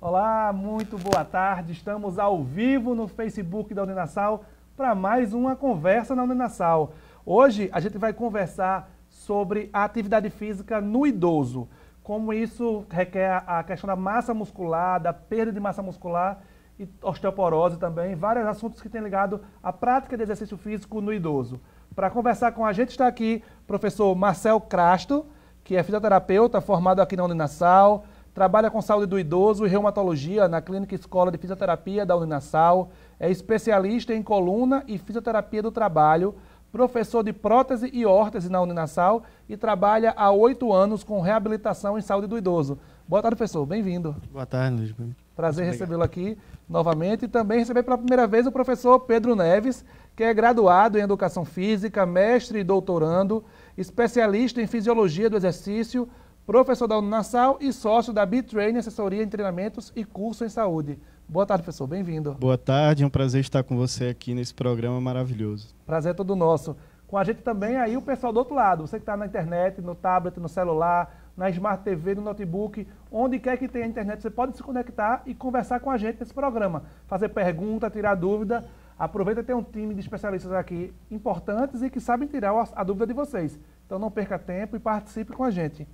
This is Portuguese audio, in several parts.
Olá, muito boa tarde. Estamos ao vivo no Facebook da Uninasal para mais uma conversa na Uninasal. Hoje a gente vai conversar sobre a atividade física no idoso, como isso requer a questão da massa muscular, da perda de massa muscular e osteoporose também, vários assuntos que têm ligado à prática de exercício físico no idoso. Para conversar com a gente está aqui o professor Marcel Crasto, que é fisioterapeuta formado aqui na Uninasal, trabalha com saúde do idoso e reumatologia na Clínica Escola de Fisioterapia da Uninasal, é especialista em coluna e fisioterapia do trabalho, professor de prótese e órtese na Uninasal e trabalha há 8 anos com reabilitação em saúde do idoso. Boa tarde, professor. Bem-vindo. Boa tarde, Luiz. Prazer recebê-lo aqui novamente e também receber pela primeira vez o professor Pedro Neves, que é graduado em Educação Física, mestre e doutorando, especialista em Fisiologia do Exercício, professor da Uninasal e sócio da B-Training, assessoria em treinamentos e curso em saúde. Boa tarde, professor. Bem-vindo. Boa tarde, é um prazer estar com você aqui nesse programa maravilhoso. Prazer é todo nosso. Com a gente também aí o pessoal do outro lado, você que está na internet, no tablet, no celular, na Smart TV, no notebook, onde quer que tenha internet, você pode se conectar e conversar com a gente nesse programa. Fazer pergunta, tirar dúvida. Aproveita ter um time de especialistas aqui importantes e que sabem tirar a dúvida de vocês. Então não perca tempo e participe com a gente.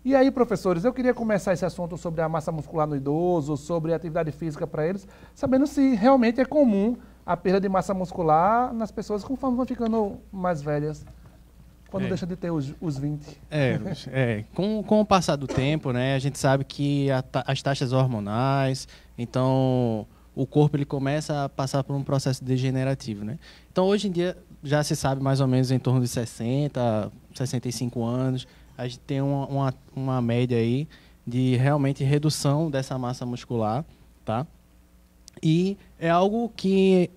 E aí, professores, eu queria começar esse assunto sobre a massa muscular no idoso, sobre a atividade física para eles, sabendo se realmente é comum a perda de massa muscular nas pessoas conforme vão ficando mais velhas, quando deixa de ter os 20. Com o passar do tempo, né, a gente sabe que as taxas hormonais, então o corpo ele começa a passar por um processo degenerativo, né? Então, hoje em dia, já se sabe mais ou menos em torno de 60, 65 anos, a gente tem uma média aí de realmente redução dessa massa muscular, tá? E é algo que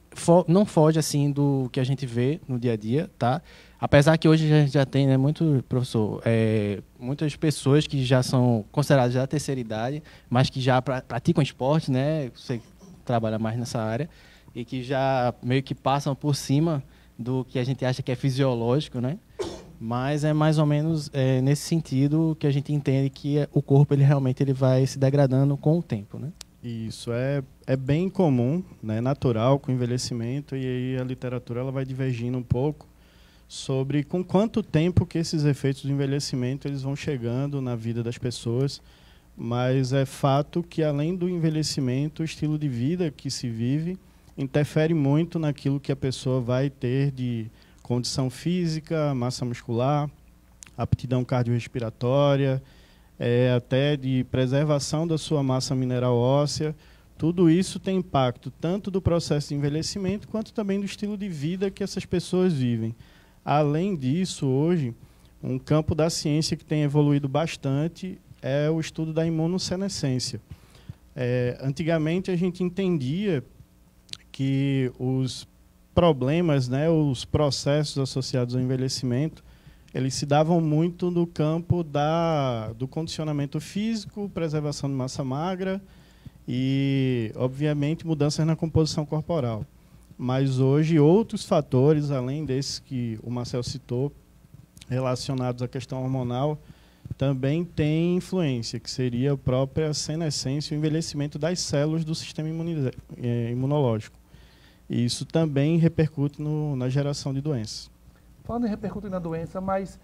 não foge assim do que a gente vê no dia a dia, tá? Apesar que hoje a gente já tem, né, muitas pessoas que já são consideradas da terceira idade, mas que já praticam esporte, né? Você trabalha mais nessa área e que já meio que passam por cima do que a gente acha que é fisiológico, né? Mas é mais ou menos nesse sentido que a gente entende que o corpo ele realmente vai se degradando com o tempo, né? Isso é bem comum, né, natural com o envelhecimento, e aí a literatura ela vai divergindo um pouco sobre com quanto tempo que esses efeitos do envelhecimento eles vão chegando na vida das pessoas, mas é fato que além do envelhecimento, o estilo de vida que se vive interfere muito naquilo que a pessoa vai ter de condição física, massa muscular, aptidão cardiorrespiratória, até de preservação da sua massa mineral óssea. Tudo isso tem impacto tanto do processo de envelhecimento quanto também do estilo de vida que essas pessoas vivem. Além disso, hoje, um campo da ciência que tem evoluído bastante é o estudo da imunossenescência. Antigamente, a gente entendia que os problemas, né, os processos associados ao envelhecimento, eles se davam muito no campo do condicionamento físico, preservação de massa magra e, obviamente, mudanças na composição corporal. Mas hoje outros fatores, além desses que o Marcel citou, relacionados à questão hormonal, também têm influência, que seria a própria senescência e o envelhecimento das células do sistema imunológico. E isso também repercute na geração de doenças. Falando em repercutir na doença, mas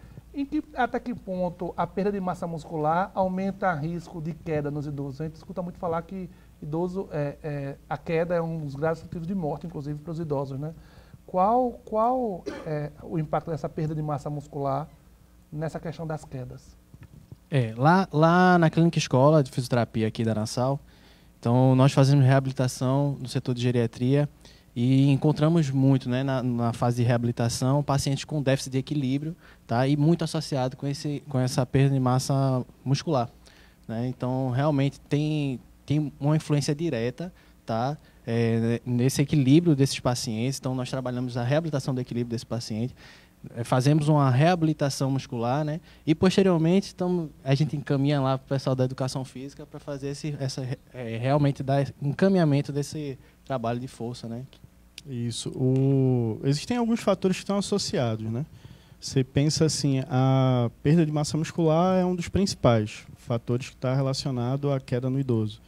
até que ponto a perda de massa muscular aumenta o risco de queda nos idosos? A gente escuta muito falar que idoso, a queda é um dos graves motivos de morte, inclusive, para os idosos, né? Qual é o impacto dessa perda de massa muscular nessa questão das quedas? Lá na Clínica Escola de Fisioterapia aqui da Uninasal, então nós fazemos reabilitação no setor de geriatria e encontramos muito, né, na fase de reabilitação pacientes com déficit de equilíbrio, tá? E muito associado com essa perda de massa muscular, né? Então, realmente tem uma influência direta, tá? Nesse equilíbrio desses pacientes. Então, nós trabalhamos a reabilitação do equilíbrio desse paciente, fazemos uma reabilitação muscular, né? E, posteriormente, a gente encaminha lá para o pessoal da educação física para fazer realmente dar encaminhamento desse trabalho de força, né? Isso. Existem alguns fatores que estão associados, né? Você pensa assim, a perda de massa muscular é um dos principais fatores que está relacionado à queda no idoso.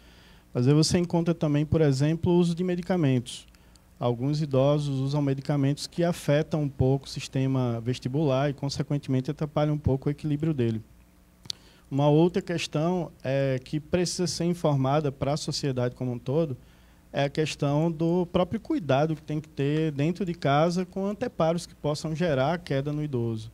Mas aí você encontra também, por exemplo, o uso de medicamentos. Alguns idosos usam medicamentos que afetam um pouco o sistema vestibular e, consequentemente, atrapalham um pouco o equilíbrio dele. Uma outra questão que precisa ser informada para a sociedade como um todo é a questão do próprio cuidado que tem que ter dentro de casa com anteparos que possam gerar queda no idoso.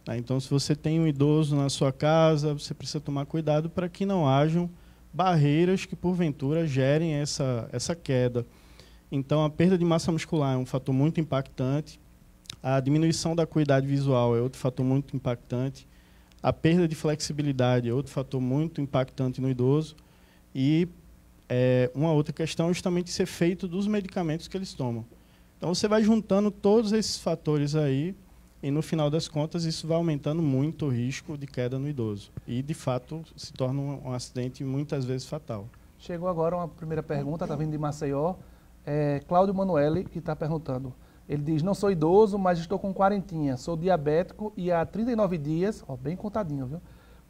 Então, se você tem um idoso na sua casa, você precisa tomar cuidado para que não hajam barreiras que, porventura, gerem essa queda. Então, a perda de massa muscular é um fator muito impactante, a diminuição da acuidade visual é outro fator muito impactante, a perda de flexibilidade é outro fator muito impactante no idoso e uma outra questão é justamente esse efeito dos medicamentos que eles tomam. Então, você vai juntando todos esses fatores aí e, no final das contas, isso vai aumentando muito o risco de queda no idoso. E, de fato, se torna um acidente muitas vezes fatal. Chegou agora uma primeira pergunta, está vindo de Maceió. Cláudio Manoeli, que está perguntando. Ele diz, não sou idoso, mas estou com quarentinha. Sou diabético e há 39 dias, bem contadinho, viu?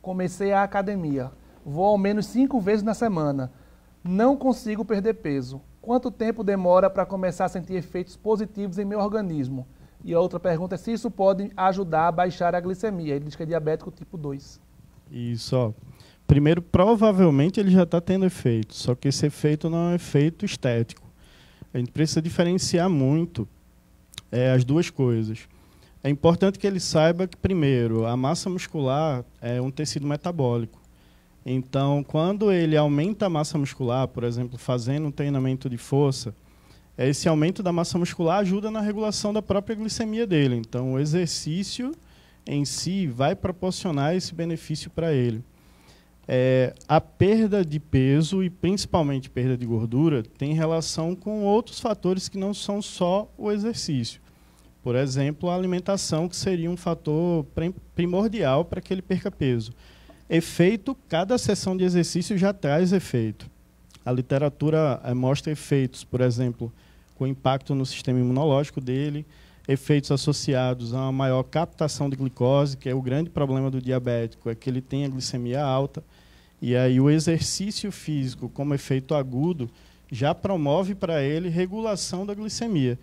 Comecei a academia. Vou ao menos 5 vezes na semana. Não consigo perder peso. Quanto tempo demora para começar a sentir efeitos positivos em meu organismo? E a outra pergunta é se isso pode ajudar a baixar a glicemia. Ele diz que é diabético tipo 2. Isso, Primeiro, provavelmente ele já está tendo efeito, só que esse efeito não é um efeito estético. A gente precisa diferenciar muito as duas coisas. É importante que ele saiba que, primeiro, a massa muscular é um tecido metabólico. Então, quando ele aumenta a massa muscular, por exemplo, fazendo um treinamento de força, esse aumento da massa muscular ajuda na regulação da própria glicemia dele. Então, o exercício em si vai proporcionar esse benefício para ele. A perda de peso e principalmente perda de gordura tem relação com outros fatores que não são só o exercício. Por exemplo, a alimentação, que seria um fator primordial para que ele perca peso. Efeito, cada sessão de exercício já traz efeito. A literatura mostra efeitos, por exemplo, com impacto no sistema imunológico dele, efeitos associados a uma maior captação de glicose, que é o grande problema do diabético, é que ele tem a glicemia alta. E aí o exercício físico, como efeito agudo, já promove para ele regulação da glicemia.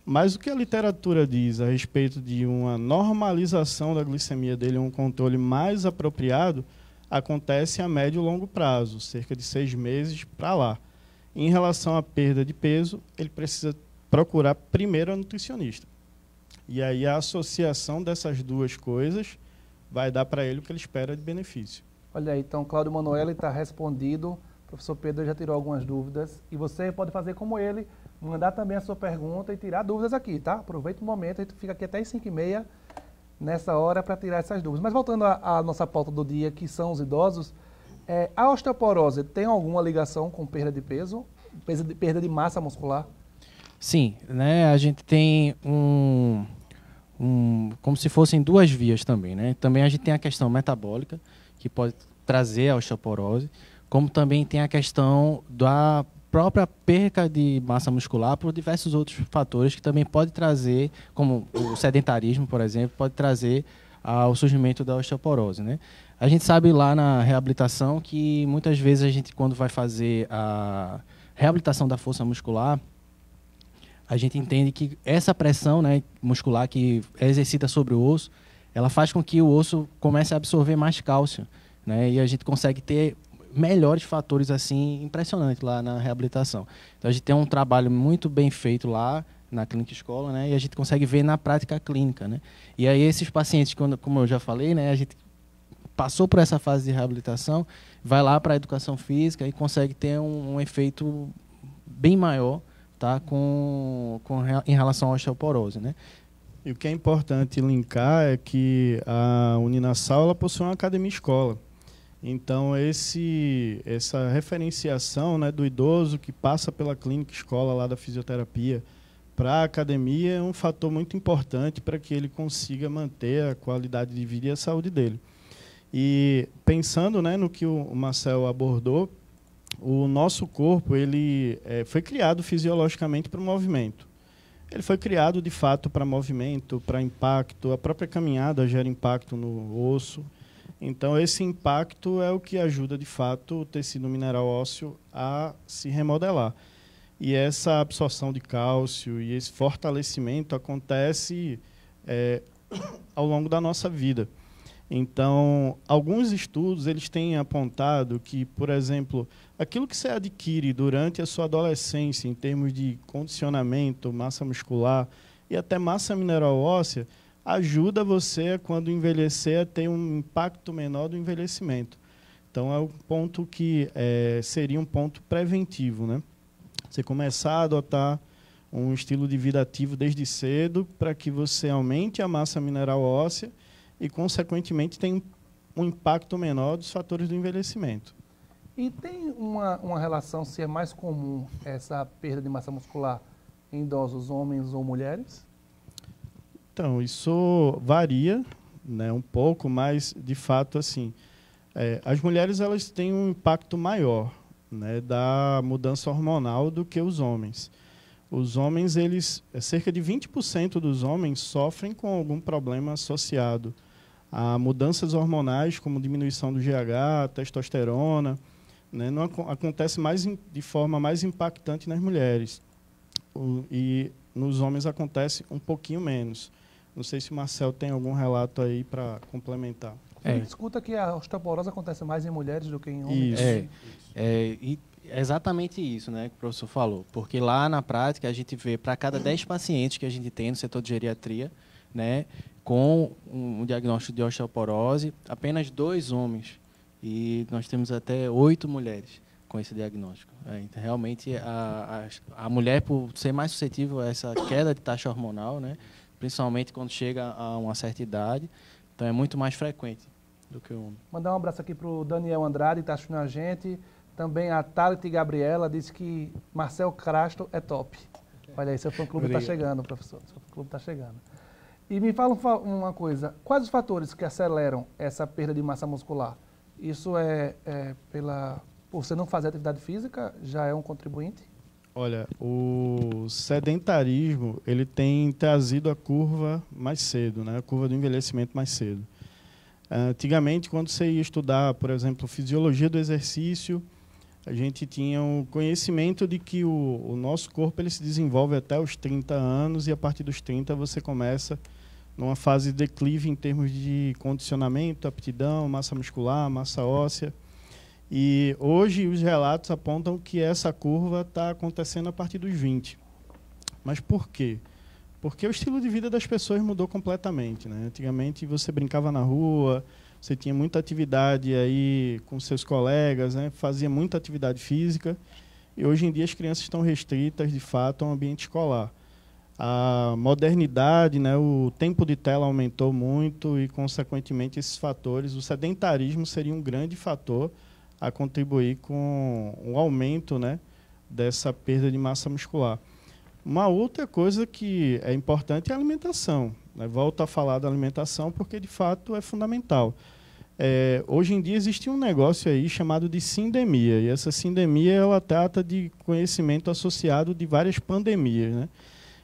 Mas o que a literatura diz a respeito de uma normalização da glicemia dele, um controle mais apropriado, acontece a médio e longo prazo, cerca de 6 meses para lá. Em relação à perda de peso, ele precisa procurar primeiro a nutricionista. E aí a associação dessas duas coisas vai dar para ele o que ele espera de benefício. Olha aí, então, Cláudio Manoeli está respondido. O professor Pedro já tirou algumas dúvidas. E você pode fazer como ele, mandar também a sua pergunta e tirar dúvidas aqui, tá? Aproveita o momento, a gente fica aqui até as 5h30 nessa hora para tirar essas dúvidas. Mas voltando à nossa pauta do dia, que são os idosos, a osteoporose tem alguma ligação com perda de peso, perda de massa muscular? Sim, né? A gente tem como se fossem duas vias também, né? Também a gente tem a questão metabólica, que pode trazer a osteoporose, como também tem a questão da própria perca de massa muscular por diversos outros fatores que também pode trazer, como o sedentarismo, por exemplo, pode trazer ao surgimento da osteoporose, né? A gente sabe lá na reabilitação que muitas vezes a gente, quando vai fazer a reabilitação da força muscular, a gente entende que essa pressão, né, muscular que é exercida sobre o osso, ela faz com que o osso comece a absorver mais cálcio, né? E a gente consegue ter melhores fatores assim impressionantes lá na reabilitação. Então a gente tem um trabalho muito bem feito lá na clínica escola, né? E a gente consegue ver na prática clínica, né? E aí esses pacientes, como eu já falei, né, a gente passou por essa fase de reabilitação, vai lá para a educação física e consegue ter um efeito bem maior, tá? Em relação à osteoporose, né? E o que é importante linkar é que a Uninasal ela possui uma academia-escola. Então, essa referenciação, né, do idoso que passa pela clínica escola lá da fisioterapia para a academia é um fator muito importante para que ele consiga manter a qualidade de vida e a saúde dele. E pensando, né, no que o Marcel abordou, o nosso corpo ele foi criado fisiologicamente para o movimento. Ele foi criado, de fato, para movimento, para impacto. A própria caminhada gera impacto no osso. Então, esse impacto é o que ajuda, de fato, o tecido mineral ósseo a se remodelar. E essa absorção de cálcio e esse fortalecimento acontece ao longo da nossa vida. Então, alguns estudos eles têm apontado que, por exemplo, aquilo que você adquire durante a sua adolescência, em termos de condicionamento, massa muscular e até massa mineral óssea, ajuda você, quando envelhecer, a ter um impacto menor do envelhecimento. Então, é um ponto que seria um ponto preventivo, né? Você começar a adotar um estilo de vida ativo desde cedo para que você aumente a massa mineral óssea e, consequentemente, tenha um impacto menor dos fatores do envelhecimento. E tem uma relação se é mais comum essa perda de massa muscular em idosos, homens ou mulheres? Então, isso varia, né, um pouco, mas, de fato, assim, as mulheres elas têm um impacto maior, né, da mudança hormonal do que os homens. Os homens, cerca de 20% dos homens sofrem com algum problema associado a mudanças hormonais, como diminuição do GH, testosterona, né, não acontece de forma mais impactante nas mulheres. E nos homens acontece um pouquinho menos. Não sei se o Marcel tem algum relato aí para complementar. A gente escuta que a osteoporose acontece mais em mulheres do que em homens. Isso. E é exatamente isso, né, que o professor falou. Porque lá na prática a gente vê, para cada 10 pacientes que a gente tem no setor de geriatria, né, com um diagnóstico de osteoporose, apenas 2 homens. E nós temos até 8 mulheres com esse diagnóstico. Então, realmente, a mulher, por ser mais suscetível a essa queda de taxa hormonal, né, principalmente quando chega a uma certa idade, então é muito mais frequente do que o homem. Mandar um abraço aqui para o Daniel Andrade, que está assistindo a gente. Também a Thalita Gabriela disse que Marcel Crasto é top. Olha aí, seu fã-clube está chegando, professor. Seu fã-clube está chegando. E me fala uma coisa, quais os fatores que aceleram essa perda de massa muscular? Isso por você não fazer atividade física, já é um contribuinte? Olha, o sedentarismo ele tem trazido a curva mais cedo, né? A curva do envelhecimento mais cedo. Antigamente, quando você ia estudar, por exemplo, fisiologia do exercício, a gente tinha o conhecimento de que o nosso corpo ele se desenvolve até os 30 anos e a partir dos 30 você começa numa fase de declive em termos de condicionamento, aptidão, massa muscular, massa óssea. E hoje os relatos apontam que essa curva está acontecendo a partir dos 20. Mas por quê? Porque o estilo de vida das pessoas mudou completamente, né? Antigamente você brincava na rua, você tinha muita atividade aí com seus colegas, né? Fazia muita atividade física. E hoje em dia as crianças estão restritas, de fato, ao ambiente escolar. A modernidade, né? O tempo de tela aumentou muito e, consequentemente, esses fatores, o sedentarismo seria um grande fator a contribuir com o aumento, né, dessa perda de massa muscular. Uma outra coisa que é importante é a alimentação, né? Volto a falar da alimentação porque, de fato, é fundamental. Hoje em dia existe um negócio aí chamado de sindemia, e essa sindemia ela trata de conhecimento associado de várias pandemias, né?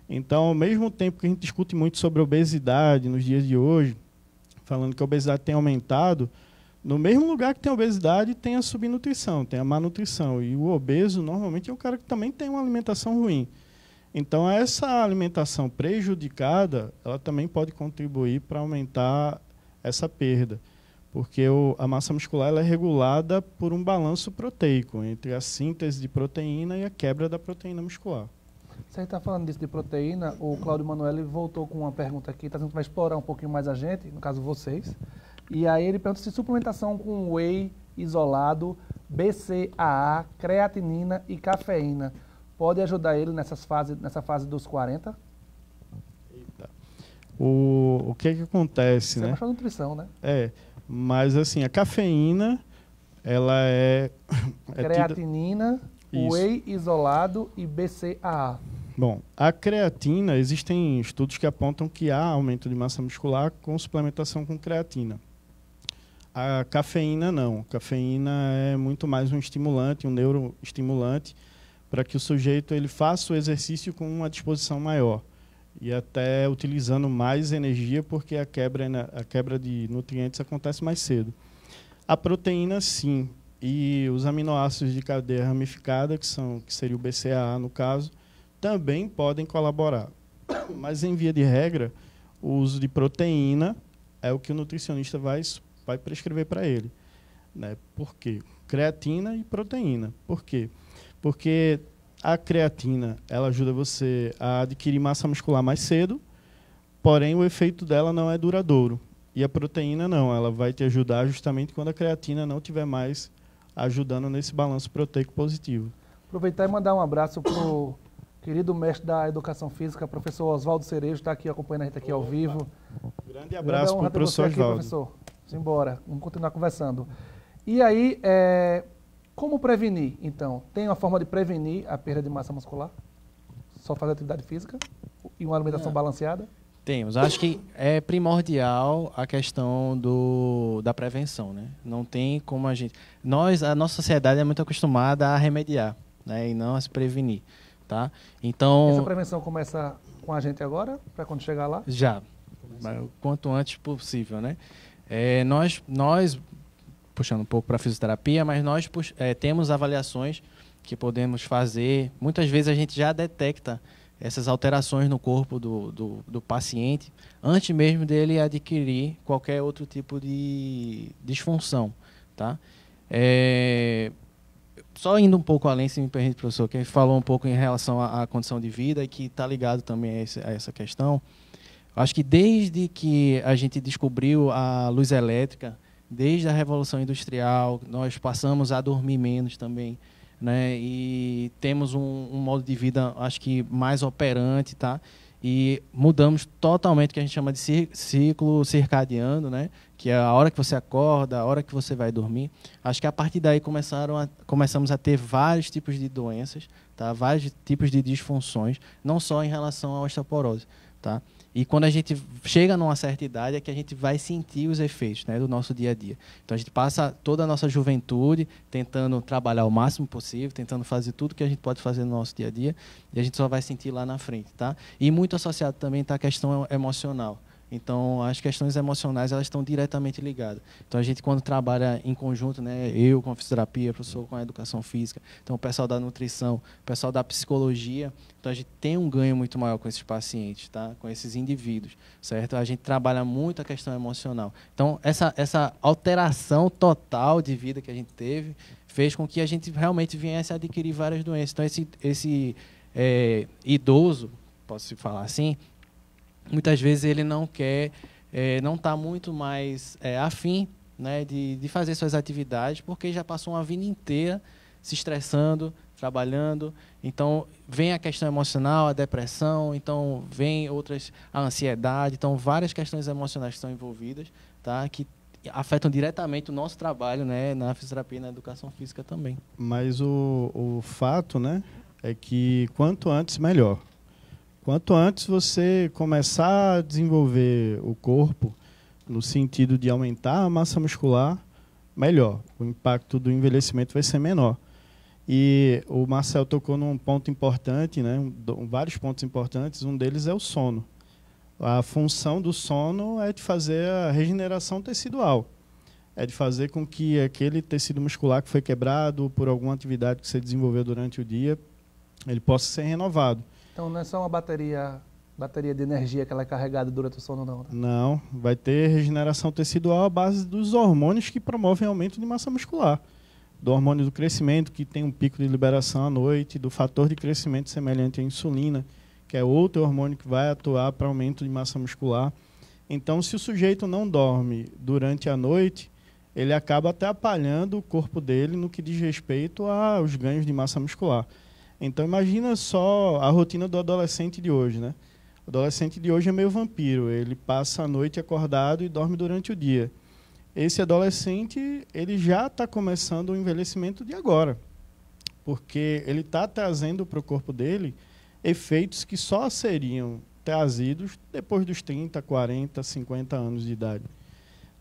Então, ao mesmo tempo que a gente discute muito sobre obesidade nos dias de hoje, falando que a obesidade tem aumentado, no mesmo lugar que tem a obesidade, tem a subnutrição, tem a má nutrição. E o obeso, normalmente, é o cara que também tem uma alimentação ruim. Então, essa alimentação prejudicada, ela também pode contribuir para aumentar essa perda. Porque a massa muscular ela é regulada por um balanço proteico, entre a síntese de proteína e a quebra da proteína muscular. Você está falando disso de proteína, o Cláudio Manoel voltou com uma pergunta aqui, tá, vai explorar um pouquinho mais a gente, no caso vocês. E aí ele pergunta se suplementação com whey isolado, BCAA, creatinina e cafeína pode ajudar ele nessa fase dos 40? Eita. O que acontece, né? Você é nutrição, né? Mas assim, a cafeína, ela é creatinina, whey isolado e BCAA. Bom, a creatina, existem estudos que apontam que há aumento de massa muscular com suplementação com creatina. A cafeína não. A cafeína é muito mais um estimulante, um neuroestimulante, para que o sujeito ele faça o exercício com uma disposição maior. e até utilizando mais energia, porque a quebra de nutrientes acontece mais cedo. A proteína, sim, e os aminoácidos de cadeia ramificada, que seria o BCAA no caso, também podem colaborar. Mas, em via de regra, o uso de proteína é o que o nutricionista vai prescrever para ele. Né? Por quê? Creatina e proteína. Por quê? Porque a creatina ela ajuda você a adquirir massa muscular mais cedo, porém o efeito dela não é duradouro. E a proteína não, ela vai te ajudar justamente quando a creatina não estiver mais ajudando nesse balanço proteico positivo. Aproveitar e mandar um abraço para o querido mestre da Educação Física, professor Oswaldo Cerejo, está aqui acompanhando a gente aqui ao vivo. Grande abraço para o professor Oswaldo. Professor, simbora, vamos continuar conversando. E aí, como prevenir, então? Tem uma forma de prevenir a perda de massa muscular? Só fazer atividade física e uma alimentação balanceada? Temos. Acho que é primordial a questão da prevenção, né? Não tem como a nossa sociedade é muito acostumada a remediar, né? E não a se prevenir, tá? Então... Essa prevenção começa com a gente agora, para quando chegar lá? Já. O quanto antes possível, né? Nós puxando um pouco para a fisioterapia, mas nós temos avaliações que podemos fazer. Muitas vezes a gente já detecta essas alterações no corpo do paciente antes mesmo dele adquirir qualquer outro tipo de disfunção, tá? Só indo um pouco além, se me permite, professor, que falou um pouco em relação à condição de vida e que está ligado também a essa questão. Acho que desde que a gente descobriu a luz elétrica, desde a Revolução Industrial, nós passamos a dormir menos também, né? E temos um modo de vida, acho que mais operante, tá? E mudamos totalmente o que a gente chama de ciclo circadiano, né? Que é a hora que você acorda, a hora que você vai dormir. Acho que a partir daí começamos a ter vários tipos de doenças, tá? Vários tipos de disfunções, não só em relação à osteoporose, tá? E quando a gente chega numa certa idade é que a gente vai sentir os efeitos, né, do nosso dia a dia. Então a gente passa toda a nossa juventude tentando trabalhar o máximo possível, tentando fazer tudo que a gente pode fazer no nosso dia a dia, e a gente só vai sentir lá na frente, tá? E muito associado também está a questão emocional. Então, as questões emocionais elas estão diretamente ligadas. Então, a gente, quando trabalha em conjunto, né, eu com a fisioterapia, o professor com a educação física, então o pessoal da nutrição, o pessoal da psicologia, então a gente tem um ganho muito maior com esses pacientes, tá? Com esses indivíduos, certo? A gente trabalha muito a questão emocional. Então, essa alteração total de vida que a gente teve fez com que a gente realmente viesse a adquirir várias doenças. Então, esse idoso, posso falar assim, muitas vezes ele não quer, não está muito mais afim, né, de fazer suas atividades, porque já passou uma vida inteira se estressando, trabalhando. Então, vem a questão emocional, a depressão, então vem a ansiedade, então várias questões emocionais que estão envolvidas, tá, que afetam diretamente o nosso trabalho, né, na fisioterapia e na educação física também. Mas o fato, né, é que quanto antes, melhor. Quanto antes você começar a desenvolver o corpo no sentido de aumentar a massa muscular, melhor. O impacto do envelhecimento vai ser menor. E o Marcel tocou num ponto importante, né? Vários pontos importantes. Um deles é o sono. A função do sono é de fazer a regeneração tecidual. É de fazer com que aquele tecido muscular que foi quebrado por alguma atividade que você desenvolveu durante o dia, ele possa ser renovado. Então não é só uma bateria de energia que ela é carregada durante o sono, não, né? Não, vai ter regeneração tecidual à base dos hormônios que promovem aumento de massa muscular. Do hormônio do crescimento, que tem um pico de liberação à noite, do fator de crescimento semelhante à insulina, que é outro hormônio que vai atuar para aumento de massa muscular. Então, se o sujeito não dorme durante a noite, ele acaba atrapalhando o corpo dele no que diz respeito aos ganhos de massa muscular. Então, imagina só a rotina do adolescente de hoje, né? O adolescente de hoje é meio vampiro. Ele passa a noite acordado e dorme durante o dia. Esse adolescente, ele já está começando o envelhecimento de agora. Porque ele está trazendo para o corpo dele efeitos que só seriam trazidos depois dos 30, 40, 50 anos de idade.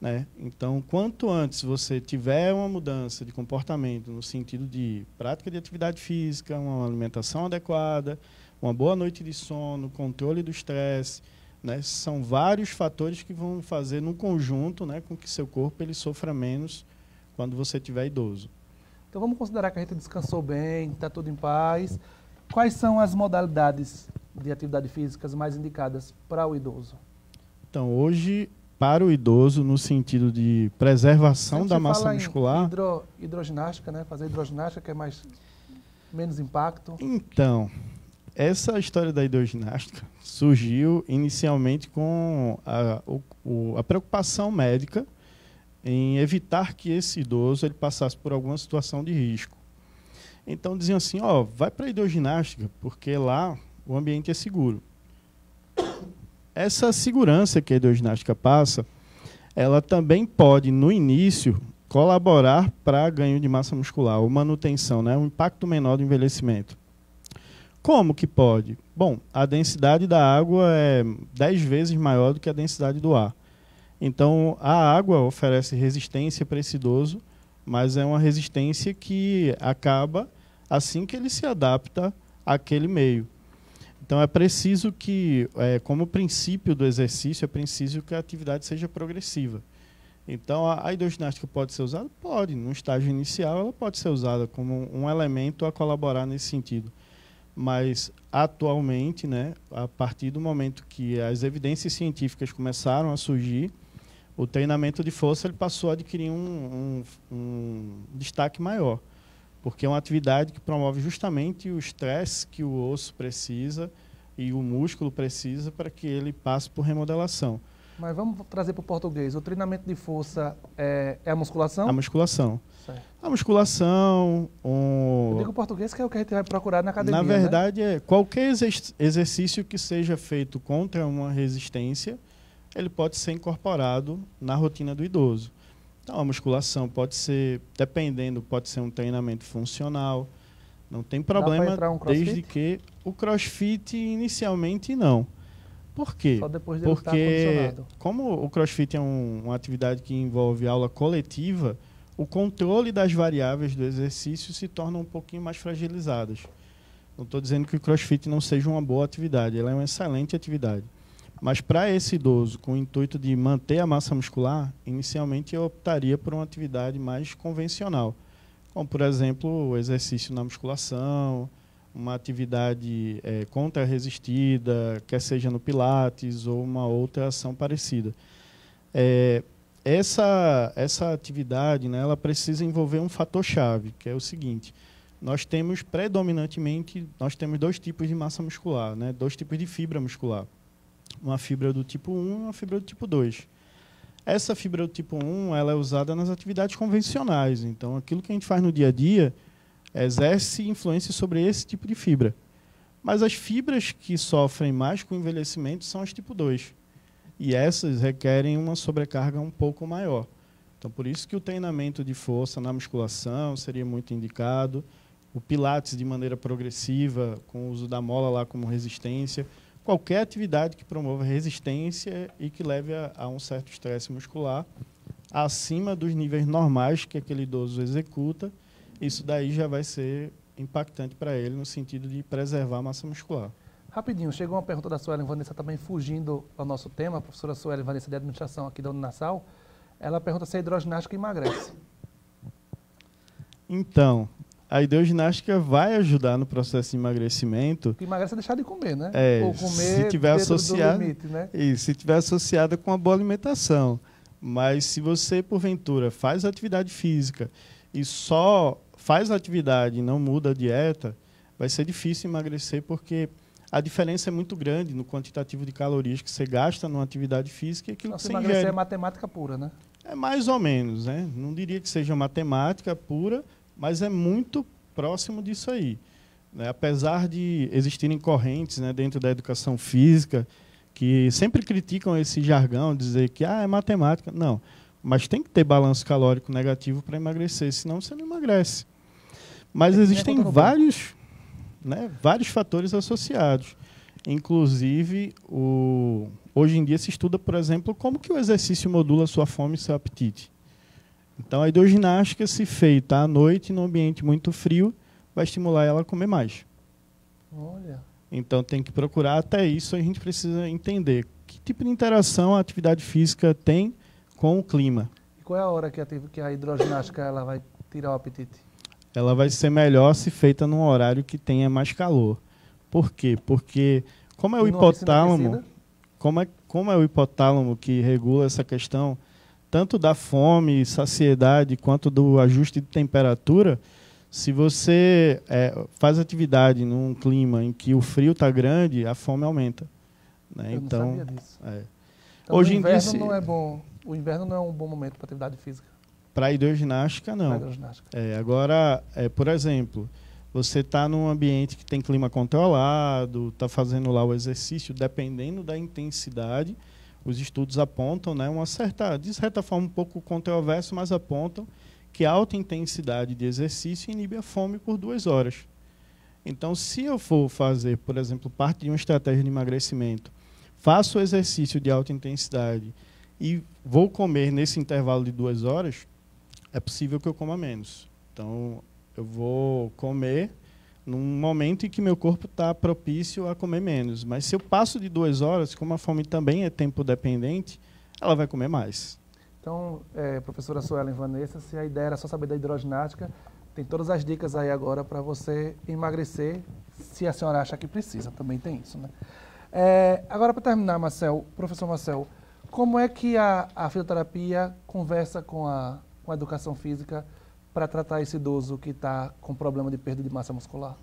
né? Então, quanto antes você tiver uma mudança de comportamento no sentido de prática de atividade física, uma alimentação adequada, uma boa noite de sono, controle do estresse, né? São vários fatores que vão fazer no conjunto, né, com que seu corpo ele sofra menos quando você tiver idoso. Então vamos considerar que a gente descansou bem, está tudo em paz. Quais são as modalidades de atividade física mais indicadas para o idoso? Então, hoje, para o idoso, no sentido de preservação Sempre da se massa fala muscular... em hidroginástica, né? Fazer hidroginástica que é menos impacto. Então, essa história da hidroginástica surgiu inicialmente com a preocupação médica em evitar que esse idoso ele passasse por alguma situação de risco. Então diziam assim, vai para a hidroginástica, porque lá o ambiente é seguro. Essa segurança que a hidroginástica passa, ela também pode, no início, colaborar para ganho de massa muscular, ou manutenção, né? Um impacto menor do envelhecimento. Como que pode? Bom, a densidade da água é 10 vezes maior do que a densidade do ar. Então, a água oferece resistência para esse idoso, mas é uma resistência que acaba assim que ele se adapta àquele meio. Então, é preciso que, como princípio do exercício, é preciso que a atividade seja progressiva. Então, a hidroginástica pode ser usada? Pode. No estágio inicial, ela pode ser usada como um elemento a colaborar nesse sentido. Mas, atualmente, né, a partir do momento que as evidências científicas começaram a surgir, o treinamento de força ele passou a adquirir um destaque maior, porque é uma atividade que promove justamente o estresse que o osso precisa e o músculo precisa para que ele passe por remodelação. Mas vamos trazer para o português. O treinamento de força é a musculação? A musculação. Certo. A musculação... Eu digo português que é o que a gente vai procurar na academia, Na verdade, né? Qualquer exercício que seja feito contra uma resistência, ele pode ser incorporado na rotina do idoso. Então, a musculação pode ser, dependendo, pode ser um treinamento funcional. Não tem problema, desde que o CrossFit inicialmente não. Por quê? Só depois dele estar Porque, condicionado. como o CrossFit é uma atividade que envolve aula coletiva, o controle das variáveis do exercício se torna um pouquinho mais fragilizadas. Não estou dizendo que o CrossFit não seja uma boa atividade, ela é uma excelente atividade. Mas para esse idoso, com o intuito de manter a massa muscular, inicialmente eu optaria por uma atividade mais convencional, como, por exemplo, o exercício na musculação, uma atividade contra-resistida, quer seja no Pilates ou uma outra ação parecida. Essa atividade, né, ela precisa envolver um fator-chave, que é o seguinte: nós temos predominantemente dois tipos de massa muscular, né, dois tipos de fibra muscular. Uma fibra do tipo 1 e uma fibra do tipo 2. Essa fibra do tipo 1 ela é usada nas atividades convencionais. Então, aquilo que a gente faz no dia a dia exerce influência sobre esse tipo de fibra. Mas as fibras que sofrem mais com o envelhecimento são as tipo 2. E essas requerem uma sobrecarga um pouco maior. Então, por isso que o treinamento de força na musculação seria muito indicado. O Pilates de maneira progressiva, com o uso da mola lá como resistência. Qualquer atividade que promova resistência e que leve a um certo estresse muscular acima dos níveis normais que aquele idoso executa, isso daí já vai ser impactante para ele no sentido de preservar a massa muscular. Rapidinho, chegou uma pergunta da Suelen Vanessa também fugindo ao nosso tema, a professora Suelen Vanessa de Administração aqui da Uninasal. Ela pergunta se a hidroginástica emagrece. Então, a hidroginástica vai ajudar no processo de emagrecimento. O que emagrece é deixar de comer, né? Ou comer se tiver associado, do limite, né? Isso, se tiver associada com uma boa alimentação. Mas se você, porventura, faz atividade física e só faz atividade e não muda a dieta, vai ser difícil emagrecer, porque a diferença é muito grande no quantitativo de calorias que você gasta numa atividade física e aquilo que você emagrecer ingere. é matemática pura, né? É mais ou menos, né? Não diria que seja matemática pura, mas é muito próximo disso aí, né? Apesar de existirem correntes, né, dentro da educação física que sempre criticam esse jargão, dizer que é matemática. Não, mas tem que ter balanço calórico negativo para emagrecer, senão você não emagrece. Mas existem vários fatores associados. Inclusive, hoje em dia se estuda, por exemplo, como que o exercício modula sua fome e seu apetite. Então, a hidroginástica, se feita à noite, num ambiente muito frio, vai estimular ela a comer mais. Olha. Então, tem que procurar, até isso a gente precisa entender que tipo de interação a atividade física tem com o clima. E qual é a hora que a hidroginástica ela vai tirar o apetite? Ela vai ser melhor se feita num horário que tenha mais calor. Por quê? Porque como é o hipotálamo, como é o hipotálamo que regula essa questão, tanto da fome e saciedade, quanto do ajuste de temperatura, se você faz atividade num clima em que o frio está grande, a fome aumenta. Né? Eu não sabia disso. Então, Hoje o inverno em dia, não é bom. O inverno não é um bom momento para atividade física. para a hidroginástica, não. Agora, por exemplo, você está num ambiente que tem clima controlado, está fazendo lá o exercício, dependendo da intensidade, os estudos apontam, né, de certa forma um pouco controverso, mas apontam que a alta intensidade de exercício inibe a fome por 2 horas. Então, se eu for fazer, por exemplo, parte de uma estratégia de emagrecimento, faço o exercício de alta intensidade e vou comer nesse intervalo de 2 horas, é possível que eu coma menos. Então, eu vou comer num momento em que meu corpo está propício a comer menos. Mas se eu passo de 2 horas, como a fome também é tempo dependente, ela vai comer mais. Então, professora Suelen Vanessa, se a ideia era só saber da hidroginástica, tem todas as dicas aí agora para você emagrecer, se a senhora acha que precisa, também tem isso, né? Agora, para terminar, professor Marcel, como é que a fisioterapia conversa com a educação física para tratar esse idoso que está com problema de perda de massa muscular?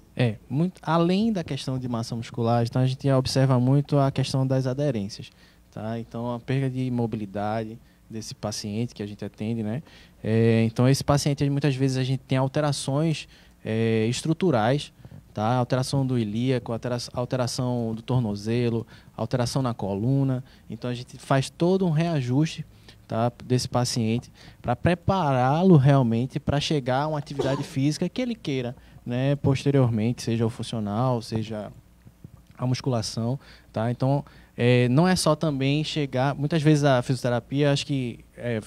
Além da questão de massa muscular, então a gente observa muito a questão das aderências. Tá? Então, a perda de mobilidade desse paciente que a gente atende, né? Então, esse paciente, muitas vezes, a gente tem alterações estruturais, tá? Alteração do ilíaco, alteração do tornozelo, alteração na coluna. Então, a gente faz todo um reajuste, tá, desse paciente para prepará-lo realmente para chegar a uma atividade física que ele queira, né? Posteriormente, seja o funcional, seja a musculação. Tá? Então, não é só também chegar... Muitas vezes a fisioterapia, acho que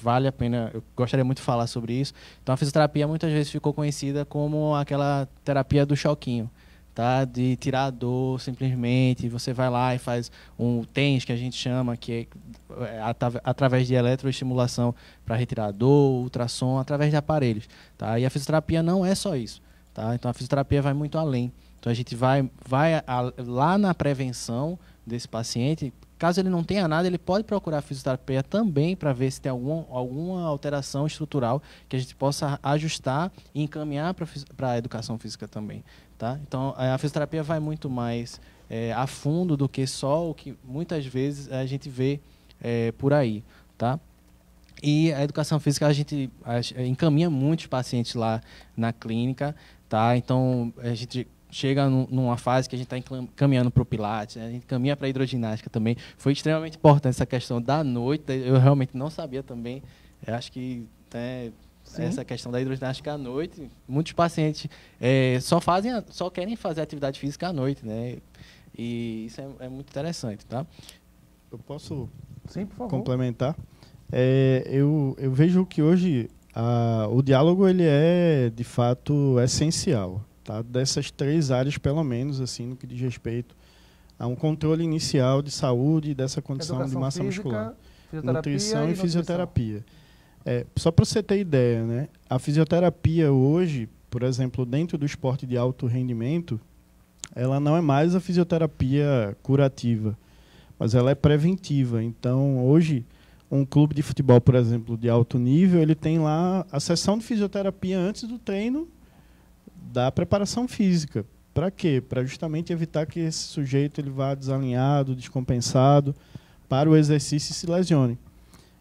vale a pena... Eu gostaria muito de falar sobre isso. Então, a fisioterapia muitas vezes ficou conhecida como aquela terapia do choquinho. Tá? De tirar a dor simplesmente. Você vai lá e faz um TENS, que a gente chama, que é através de eletroestimulação para retirar a dor, ultrassom, através de aparelhos. Tá? E a fisioterapia não é só isso. Tá? Então, a fisioterapia vai muito além. Então, a gente vai lá na prevenção desse paciente. Caso ele não tenha nada, ele pode procurar a fisioterapia também para ver se tem alguma alteração estrutural que a gente possa ajustar e encaminhar para a educação física também. Tá? Então, a fisioterapia vai muito mais a fundo do que só o que muitas vezes a gente vê por aí. Tá? E a educação física, a gente encaminha muitos pacientes lá na clínica. Tá? Então, a gente chega numa fase que a gente está caminhando para o Pilates, né? A gente caminha para a hidroginástica também. Foi extremamente importante essa questão da noite, eu realmente não sabia também. Eu acho que essa questão da hidroginástica à noite, muitos pacientes só querem fazer atividade física à noite, né? E isso é muito interessante, tá? Eu posso Sim, por favor. complementar? Eu vejo que hoje o diálogo ele é, de fato, essencial. Tá? Dessas 3 áreas, pelo menos, assim, no que diz respeito a um controle inicial de saúde dessa condição Educação de massa física, muscular. fisioterapia Nutrição e fisioterapia. Só para você ter ideia, né? A fisioterapia hoje, por exemplo, dentro do esporte de alto rendimento, ela não é mais a fisioterapia curativa, mas ela é preventiva. Então, hoje, um clube de futebol, por exemplo, de alto nível, ele tem lá a sessão de fisioterapia antes do treino da preparação física. Para quê? Para justamente evitar que esse sujeito ele vá desalinhado, descompensado para o exercício e se lesione.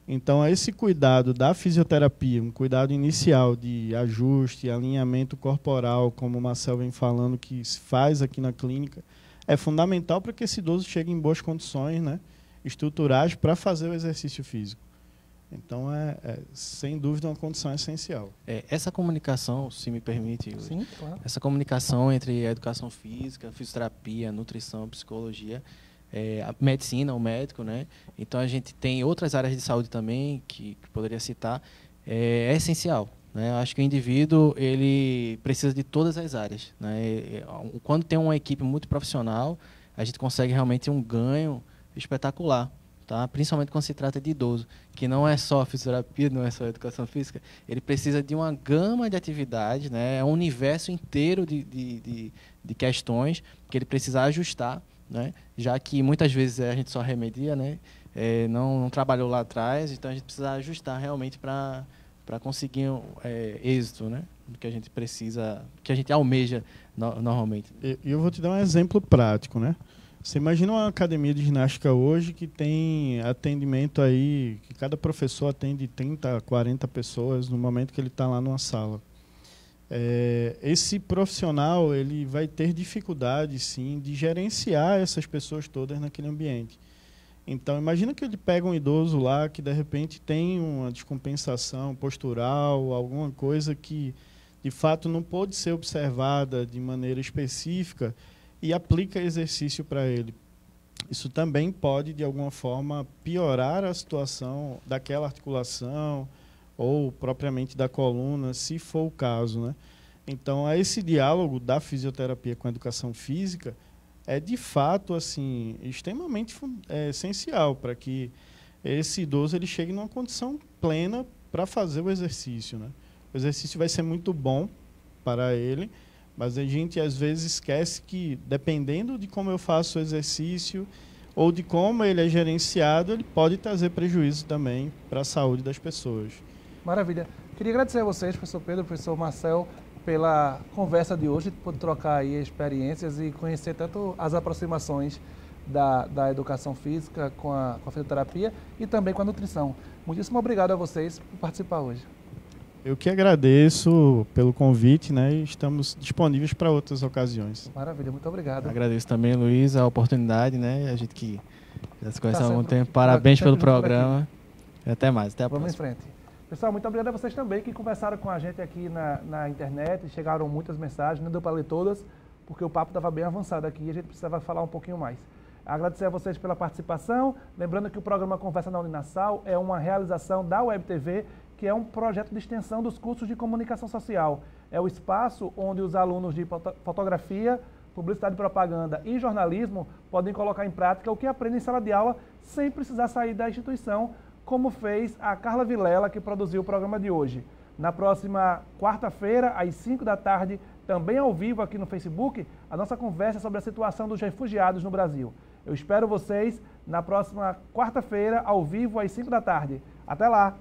Então, esse cuidado da fisioterapia, um cuidado inicial de ajuste, alinhamento corporal, como o Marcel vem falando, que se faz aqui na clínica, é fundamental para que esse idoso chegue em boas condições, né, estruturais para fazer o exercício físico. Então, sem dúvida, uma condição essencial. Essa comunicação, se me permite, Sim, claro. Essa comunicação entre a educação física, fisioterapia, nutrição, psicologia, a medicina, o médico, né? Então a gente tem outras áreas de saúde também que poderia citar. É essencial, né? Eu acho que o indivíduo ele precisa de todas as áreas, né? Quando tem uma equipe muito profissional, a gente consegue realmente um ganho espetacular. Tá? Principalmente quando se trata de idoso, que não é só fisioterapia, não é só educação física, ele precisa de uma gama de atividades, né? É um universo inteiro de questões que ele precisa ajustar, né? Já que muitas vezes a gente só remedia, né? Não trabalhou lá atrás, então a gente precisa ajustar realmente para conseguir êxito, né? Do que a gente precisa, que a gente almeja normalmente. Eu vou te dar um exemplo prático, né? Você imagina uma academia de ginástica hoje que tem atendimento aí, que cada professor atende 30, 40 pessoas no momento que ele está lá numa sala. Esse profissional ele vai ter dificuldade, sim, de gerenciar essas pessoas todas naquele ambiente. Então, imagina que ele pega um idoso lá que, de repente, tem uma descompensação postural, alguma coisa que, de fato, não pôde ser observada de maneira específica, e aplica exercício para ele. Isso também pode, de alguma forma, piorar a situação daquela articulação ou propriamente da coluna, se for o caso, né? Então, esse diálogo da fisioterapia com a educação física é, de fato, assim, extremamente essencial para que esse idoso ele chegue numa condição plena para fazer o exercício, né? O exercício vai ser muito bom para ele, mas a gente, às vezes, esquece que, dependendo de como eu faço o exercício ou de como ele é gerenciado, ele pode trazer prejuízo também para a saúde das pessoas. Maravilha. Queria agradecer a vocês, professor Pedro, professor Marcel, pela conversa de hoje, por trocar aí experiências e conhecer tanto as aproximações da educação física com a fisioterapia e também com a nutrição. Muitíssimo obrigado a vocês por participar hoje. Eu que agradeço pelo convite, né? E estamos disponíveis para outras ocasiões. Maravilha, muito obrigado. Agradeço também, Luiz, a oportunidade, né? A gente que já se conhece há algum tempo. Por Parabéns aqui, pelo sempre por programa. Até mais, até a Vamos em próxima. frente. Pessoal, muito obrigado a vocês também que conversaram com a gente aqui na internet. Chegaram muitas mensagens, não deu para ler todas, porque o papo estava bem avançado aqui e a gente precisava falar um pouquinho mais. Agradecer a vocês pela participação. Lembrando que o programa Conversa na Uninasal é uma realização da Web TV, que é um projeto de extensão dos cursos de comunicação social. É o espaço onde os alunos de fotografia, publicidade e propaganda e jornalismo podem colocar em prática o que aprendem em sala de aula sem precisar sair da instituição, como fez a Carla Vilela, que produziu o programa de hoje. Na próxima quarta-feira, às 5 da tarde, também ao vivo aqui no Facebook, a nossa conversa sobre a situação dos refugiados no Brasil. Eu espero vocês na próxima quarta-feira, ao vivo, às 5 da tarde. Até lá!